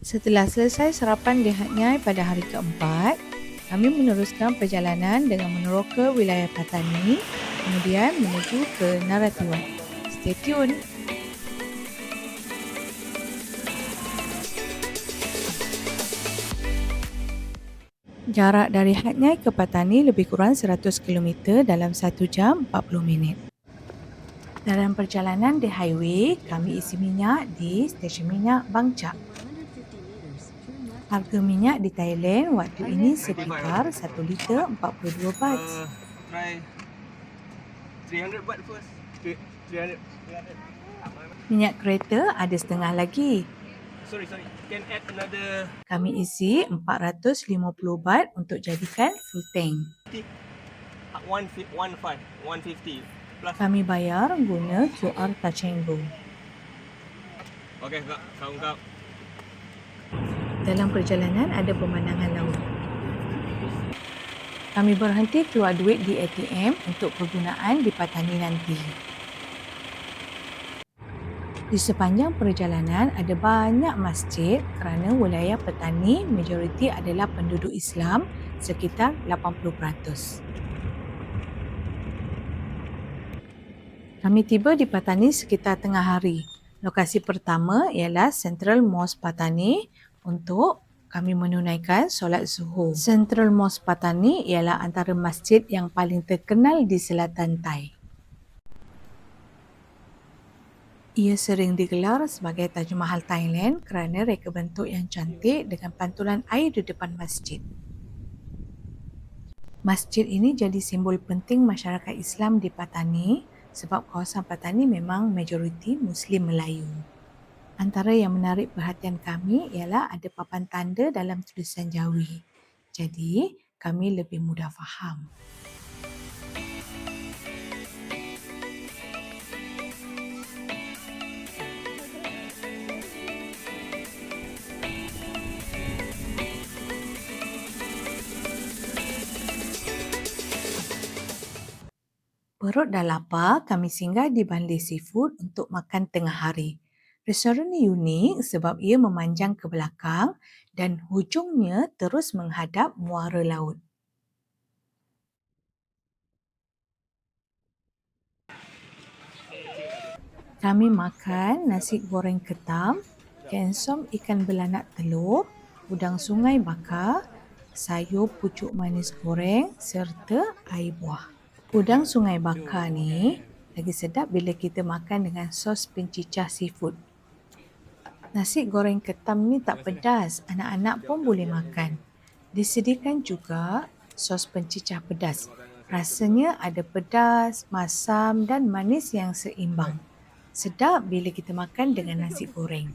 Setelah selesai sarapan di Hat Nyai pada hari keempat, kami meneruskan perjalanan dengan meneroka wilayah Patani, kemudian menuju ke Naratiwat. Stay tune! Jarak dari Hat Nyai ke Patani lebih kurang 100 km dalam 1 jam 40 minit. Dalam perjalanan di highway, kami isi minyak di stesen minyak Bang Chak. Harga minyak di Thailand waktu ini sekitar 1 liter 42 baht. Try 300 baht first. 300. Minyak kereta ada setengah lagi. Sorry. Can add another Kami isi 450 baht untuk jadikan full tank. 150 plus. Kami bayar guna QR Touch 'n Go. Okey, Kak. Kau. Dalam perjalanan ada pemandangan laut. Kami berhenti keluar duit di ATM untuk pergunaan di Patani nanti. Di sepanjang perjalanan ada banyak masjid kerana wilayah Patani majoriti adalah penduduk Islam sekitar 80%. Kami tiba di Patani sekitar tengah hari. Lokasi pertama ialah Central Mosque Patani untuk kami menunaikan solat Zuhur. Central Mosque Patani ialah antara masjid yang paling terkenal di selatan Thai. Ia sering digelar sebagai Taj Mahal Thailand kerana reka bentuk yang cantik dengan pantulan air di depan masjid. Masjid ini jadi simbol penting masyarakat Islam di Patani sebab kawasan Patani memang majoriti Muslim Melayu. Antara yang menarik perhatian kami ialah ada papan tanda dalam tulisan Jawi. Jadi, kami lebih mudah faham. Perut dah lapar, kami singgah di Banli Seafood untuk makan tengah hari. Restoran ini unik sebab ia memanjang ke belakang dan hujungnya terus menghadap muara laut. Kami makan nasi goreng ketam, kensom ikan belanak telur, udang sungai bakar, sayur pucuk manis goreng serta air buah. Udang sungai bakar ni lagi sedap bila kita makan dengan sos pencicah seafood. Nasi goreng ketam ni tak pedas, anak-anak pun boleh makan. Disediakan juga sos pencicah pedas. Rasanya ada pedas, masam dan manis yang seimbang. Sedap bila kita makan dengan nasi goreng.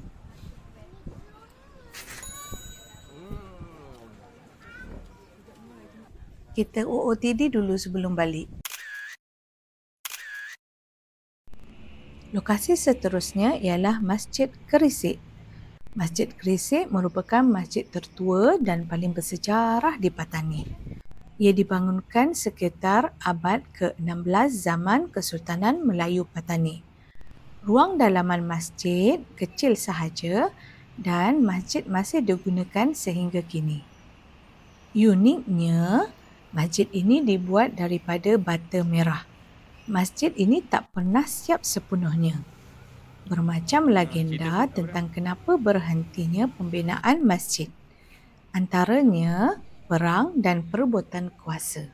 Kita OOTD dulu sebelum balik. Lokasi seterusnya ialah Masjid Kerisik. Masjid Kerisik merupakan masjid tertua dan paling bersejarah di Patani. Ia dibangunkan sekitar abad ke-16 zaman Kesultanan Melayu Patani. Ruang dalaman masjid kecil sahaja dan masjid masih digunakan sehingga kini. Uniknya, masjid ini dibuat daripada bata merah. Masjid ini tak pernah siap sepenuhnya. Bermacam legenda tentang kenapa berhentinya pembinaan masjid. Antaranya perang dan perebutan kuasa.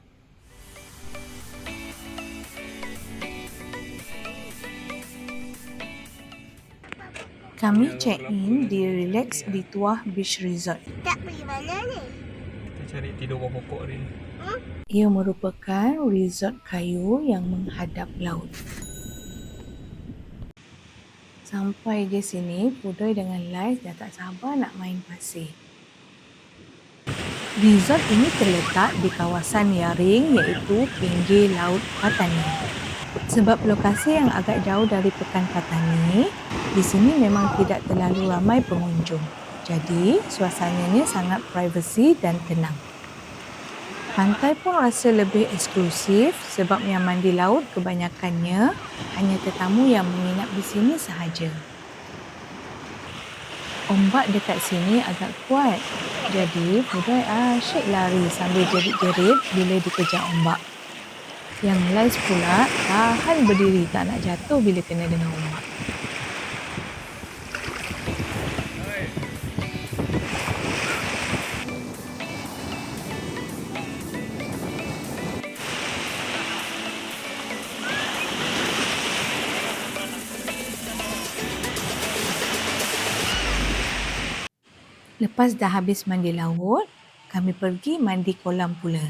Kami check-in di Relax di Tuah Beach Resort. Tak pergi mana ni? Kita cari tidur bawah pokok hari ni. Ia merupakan resort kayu yang menghadap laut. Sampai di sini, Pudoi dengan Lais dah tak sabar nak main pasir. Resort ini terletak di kawasan Yaring iaitu pinggir Laut Patani. Sebab lokasi yang agak jauh dari Pekan Patani, di sini memang tidak terlalu ramai pengunjung. Jadi, suasananya sangat privasi dan tenang. Pantai pun rasa lebih eksklusif sebab yang mandi laut kebanyakannya hanya tetamu yang menginap di sini sahaja. Ombak dekat sini agak kuat. Jadi Pudoi asyik lari sambil jerit-jerit bila dikejar ombak. Yang Lais pula tahan berdiri tak nak jatuh bila kena dengan ombak. Lepas dah habis mandi laut, kami pergi mandi kolam pula.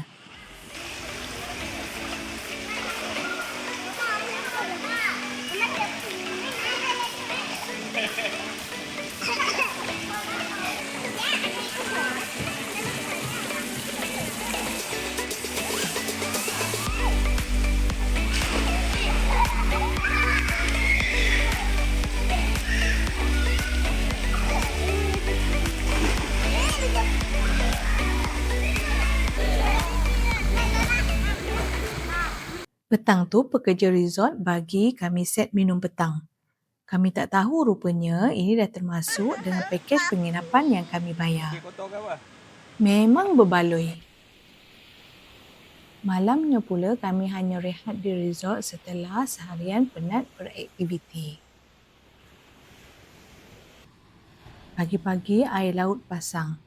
Petang tu pekerja resort bagi kami set minum petang. Kami tak tahu rupanya ini dah termasuk dengan pakej penginapan yang kami bayar. Kotor ke apa? Memang berbaloi. Malamnya pula kami hanya rehat di resort setelah seharian penat beraktiviti. Pagi-pagi air laut pasang.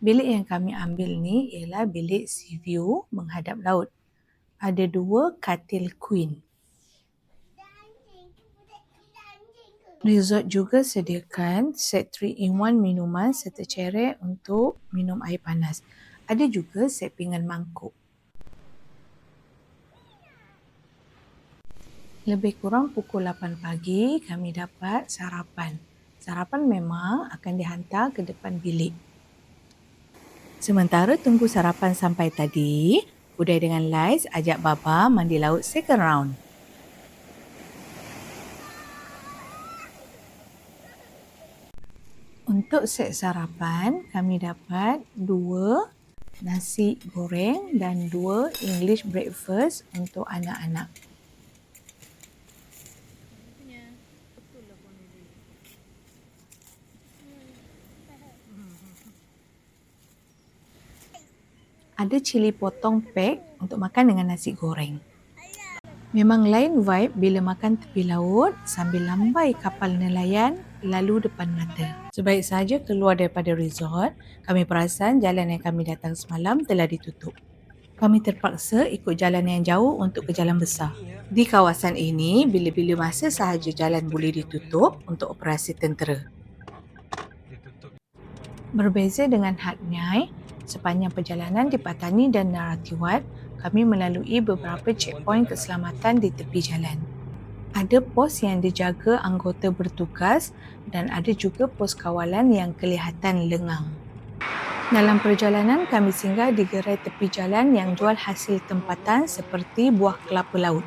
Bilik yang kami ambil ni ialah bilik sea view menghadap laut. Ada 2 katil queen. Resort juga sediakan set 3-in-1 minuman serta cerek untuk minum air panas. Ada juga set pinggan mangkuk. Lebih kurang pukul 8 pagi kami dapat sarapan. Sarapan memang akan dihantar ke depan bilik. Sementara tunggu sarapan sampai tadi, Pudoi dengan Lais ajak Baba mandi laut second round. Untuk set sarapan, kami dapat 2 nasi goreng dan 2 English breakfast untuk anak-anak. Ada cili potong pack untuk makan dengan nasi goreng. Memang lain vibe bila makan tepi laut sambil lambai kapal nelayan lalu depan mata. Sebaik sahaja keluar daripada resort, kami perasan jalan yang kami datang semalam telah ditutup. Kami terpaksa ikut jalan yang jauh untuk ke jalan besar. Di kawasan ini, bila-bila masa sahaja jalan boleh ditutup untuk operasi tentera. Berbeza dengan Hat Nyai, sepanjang perjalanan di Patani dan Narathiwat, kami melalui beberapa checkpoint keselamatan di tepi jalan. Ada pos yang dijaga anggota bertugas dan ada juga pos kawalan yang kelihatan lengang. Dalam perjalanan kami singgah di gerai tepi jalan yang jual hasil tempatan seperti buah kelapa laut.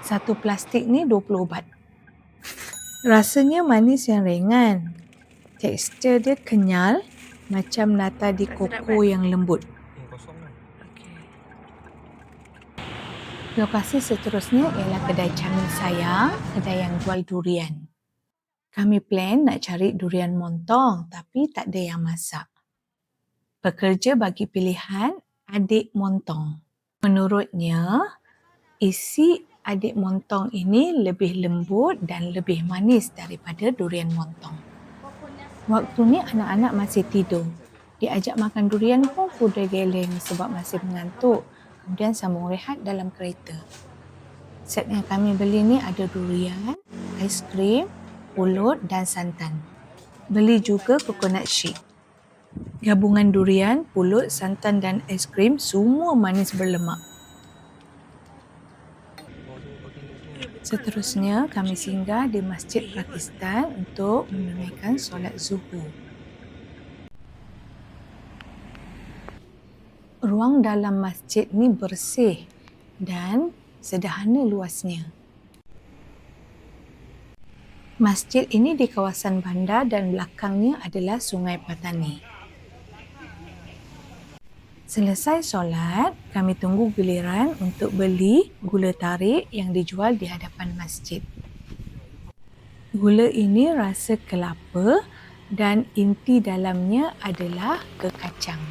Satu plastik ni 20 ubat. Rasanya manis yang ringan. Tekstur dia kenyal macam nata di koko yang lembut. Lokasi seterusnya ialah kedai Camil Sayang, kedai yang jual durian. Kami plan nak cari durian montong tapi tak ada yang masak. Pekerja bagi pilihan adik montong. Menurutnya, isi adik montong ini lebih lembut dan lebih manis daripada durian montong. Waktu ni anak-anak masih tidur. Diajak makan durian pun Pudoi geleng sebab masih mengantuk. Kemudian sambung rehat dalam kereta. Set yang kami beli ni ada durian, aiskrim, pulut dan santan. Beli juga coconut shake. Gabungan durian, pulut, santan dan aiskrim semua manis berlemak. Seterusnya kami singgah di Masjid Pakistan untuk menunaikan solat zuhur. Ruang dalam masjid ni bersih dan sederhana luasnya. Masjid ini di kawasan bandar dan belakangnya adalah Sungai Patani. Selesai solat, kami tunggu giliran untuk beli gula tarik yang dijual di hadapan masjid. Gula ini rasa kelapa dan inti dalamnya adalah kekacang.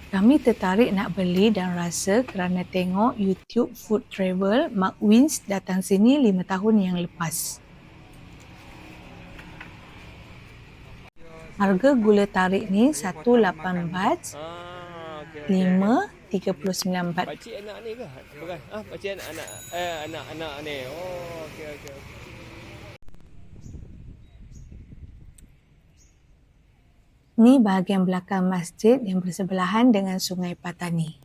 Kami tertarik nak beli dan rasa kerana tengok YouTube food travel Mark Wins datang sini 5 tahun yang lepas. Harga gula tarik ni 18 baht, okey. 5 39 baht. Pakcik anak ni ke? Bukan. Pakcik anak anak ni. Oh, okey. Ni bahagian belakang masjid yang bersebelahan dengan Sungai Patani.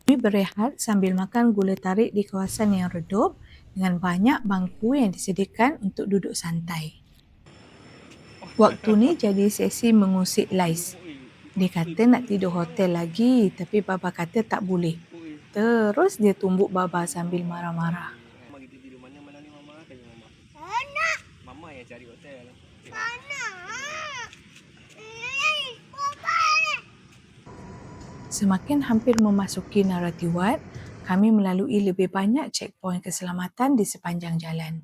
Kami berehat sambil makan gula tarik di kawasan yang redup dengan banyak bangku yang disediakan untuk duduk santai. Waktu ni jadi sesi mengusik Lais. Dia kata nak tidur hotel lagi tapi Baba kata tak boleh. Terus dia tumbuk Baba sambil marah-marah. Mama kita tidur mana ni mama? Tanya mama. Mana? Mama yang cari hotel. Mana? Semakin hampir memasuki Narathiwat, kami melalui lebih banyak checkpoint keselamatan di sepanjang jalan.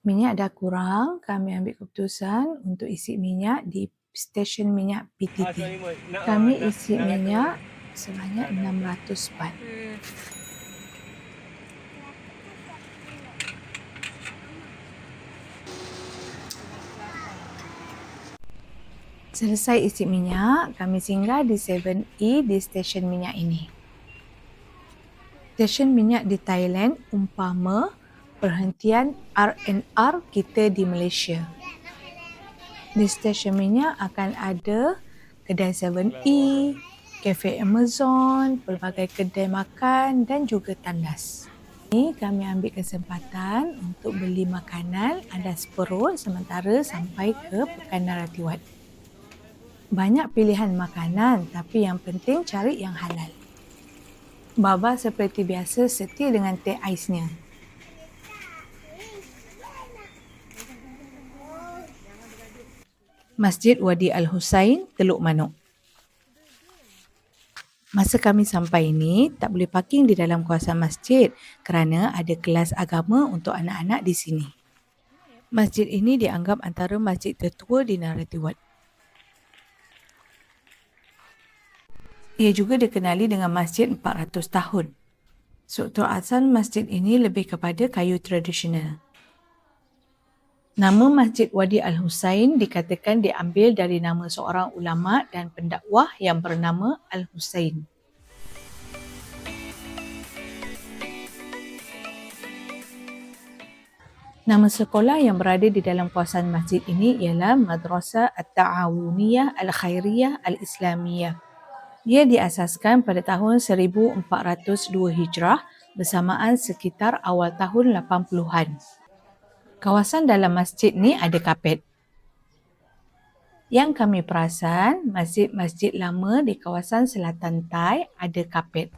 Minyak dah kurang, kami ambil keputusan untuk isi minyak di stesen minyak PTT. Kami isi minyak sebanyak 600 baht. Selesai isi minyak, kami singgah di 7E di stesen minyak ini. Stesen minyak di Thailand umpama perhentian R&R kita di Malaysia. Di stesen minyak akan ada kedai 7E, kafe Amazon, pelbagai kedai makan dan juga tandas. Ini kami ambil kesempatan untuk beli makanan adas perut sementara sampai ke Pekan Narathiwat. Banyak pilihan makanan tapi yang penting cari yang halal. Baba seperti biasa setia dengan teh aisnya. Masjid Wadi Al-Husain, Teluk Manuk. Masa kami sampai ini, tak boleh parking di dalam kawasan masjid kerana ada kelas agama untuk anak-anak di sini. Masjid ini dianggap antara masjid tertua di Narathiwat. Ia juga dikenali dengan Masjid 400 tahun. Struktur asal masjid ini lebih kepada kayu tradisional. Nama Masjid Wadi Al-Husain dikatakan diambil dari nama seorang ulama dan pendakwah yang bernama Al-Husain. Nama sekolah yang berada di dalam kawasan masjid ini ialah Madrasah At-Ta'awuniyah Al-Khairiyah Al-Islamiyah. Ia diasaskan pada tahun 1402 Hijrah bersamaan sekitar awal tahun 80-an. Kawasan dalam masjid ni ada kapet. Yang kami perasan, masjid-masjid lama di kawasan selatan Thai ada kapet.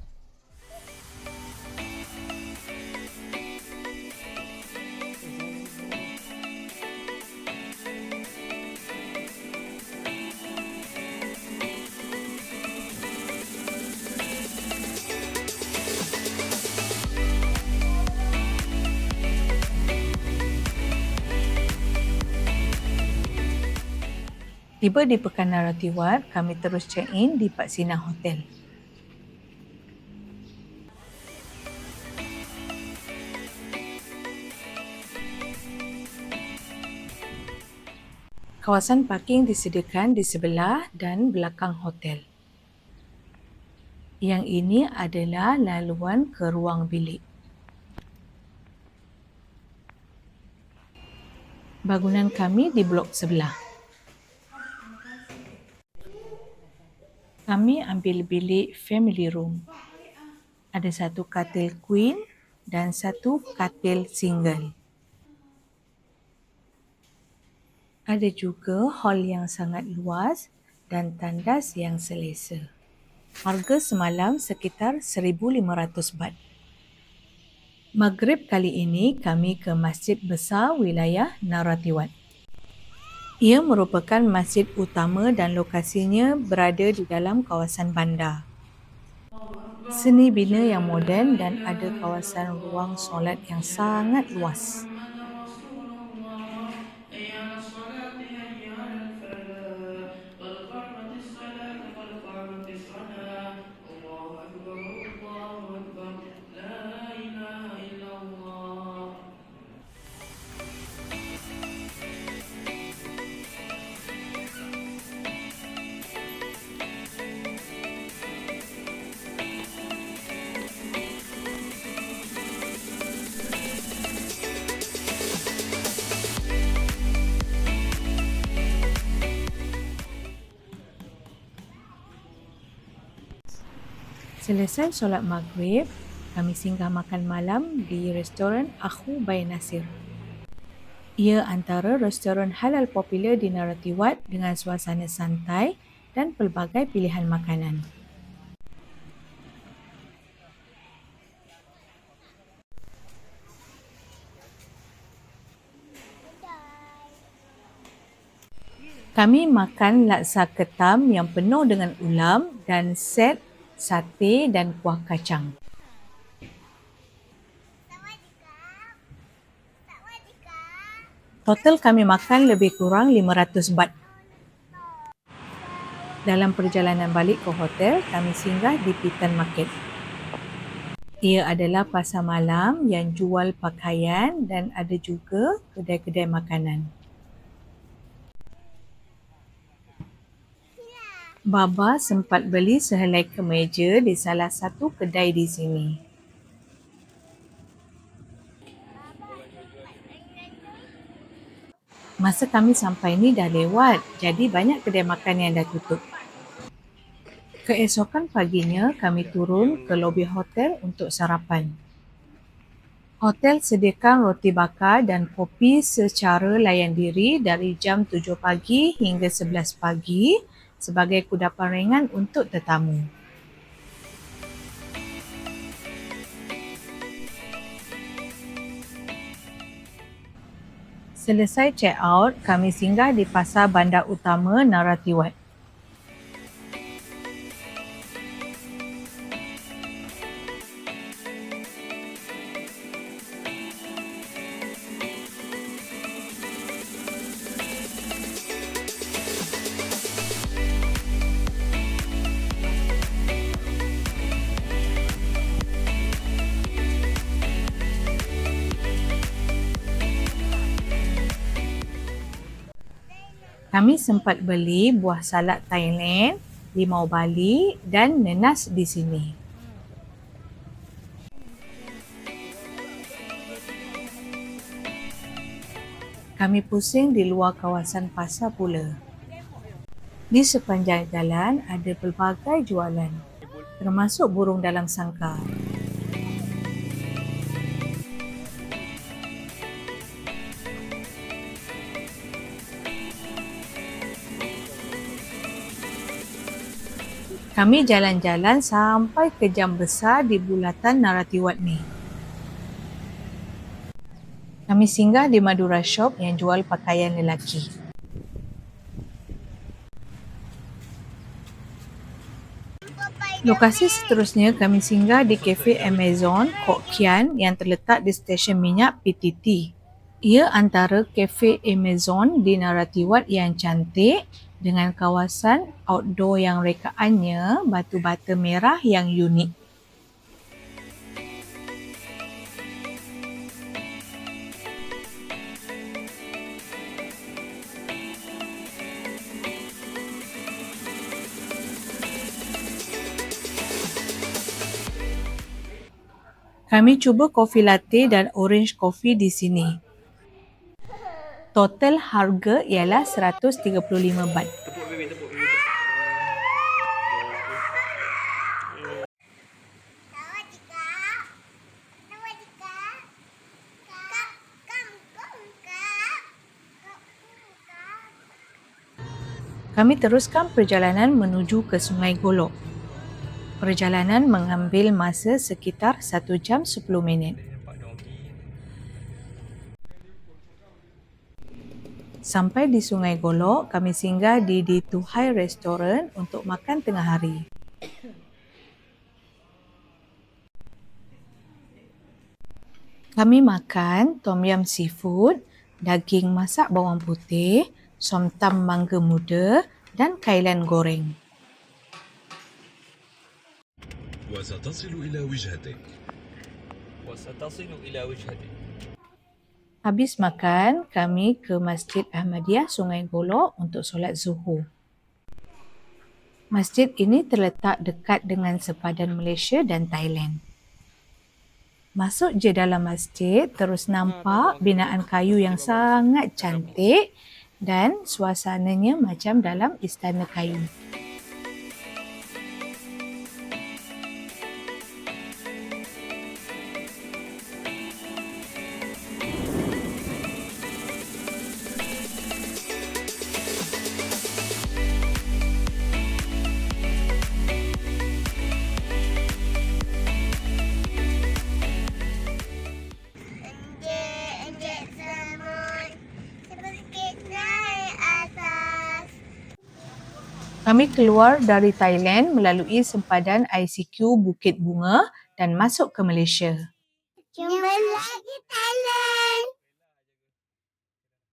Tiba di Pekan Narathiwat, kami terus check-in di Pak Sinah Hotel. Kawasan parking disediakan di sebelah dan belakang hotel. Yang ini adalah laluan ke ruang bilik. Bangunan kami di blok sebelah. Kami ambil bilik family room. Ada satu katil queen dan satu katil single. Ada juga hall yang sangat luas dan tandas yang selesa. Harga semalam sekitar 1,500 baht. Maghrib kali ini kami ke Masjid Besar Wilayah Narathiwat. Ia merupakan masjid utama dan lokasinya berada di dalam kawasan bandar. Seni bina yang moden dan ada kawasan ruang solat yang sangat luas. Selesai solat maghrib, kami singgah makan malam di restoran Akhu by Nasir. Ia antara restoran halal popular di Narathiwat dengan suasana santai dan pelbagai pilihan makanan. Kami makan laksa ketam yang penuh dengan ulam dan set sate dan kuah kacang. Total kami makan lebih kurang 500 baht. Dalam perjalanan balik ke hotel, kami singgah di Pitan Market. Ia adalah pasar malam yang jual pakaian dan ada juga kedai-kedai makanan. Baba sempat beli sehelai kemeja di salah satu kedai di sini. Masa kami sampai ni dah lewat, jadi banyak kedai makan yang dah tutup. Keesokan paginya, kami turun ke lobi hotel untuk sarapan. Hotel sediakan roti bakar dan kopi secara layan diri dari jam 7 pagi hingga 11 pagi sebagai kudapan ringan untuk tetamu. Selesai check out, kami singgah di pasar bandar utama Narathiwat. Kami sempat beli buah salak Thailand, limau Bali dan nenas di sini. Kami pusing di luar kawasan pasar pula. Di sepanjang jalan ada pelbagai jualan, termasuk burung dalam sangkar. Kami jalan-jalan sampai ke jam besar di bulatan Narathiwat ni. Kami singgah di Madura Shop yang jual pakaian lelaki. Lokasi seterusnya kami singgah di Cafe Amazon Kok Kian yang terletak di stesen minyak PTT. Ia antara Cafe Amazon di Narathiwat yang cantik dengan kawasan outdoor yang rekaannya batu bata merah yang unik. Kami cuba kopi latte dan orange coffee di sini. Total harga ialah 135 baht. Tepuk baby, tepuk baby. Kami teruskan perjalanan menuju ke Sungai Golok. Perjalanan mengambil masa sekitar 1 jam 10 minit. Sampai di Sungai Golok, kami singgah di Tuhai Restoran untuk makan tengah hari. Kami makan tom yum seafood, daging masak bawang putih, somtam mangga muda dan kailan goreng. وستصل إلى وجهتك. Habis makan, kami ke Masjid Ahmadiyah Sungai Golok untuk solat Zuhur. Masjid ini terletak dekat dengan sepadan Malaysia dan Thailand. Masuk je dalam masjid, terus nampak binaan kayu yang sangat cantik dan suasananya macam dalam istana kayu. Kami keluar dari Thailand melalui sempadan ICQ Bukit Bunga dan masuk ke Malaysia. Jumpa lagi Thailand.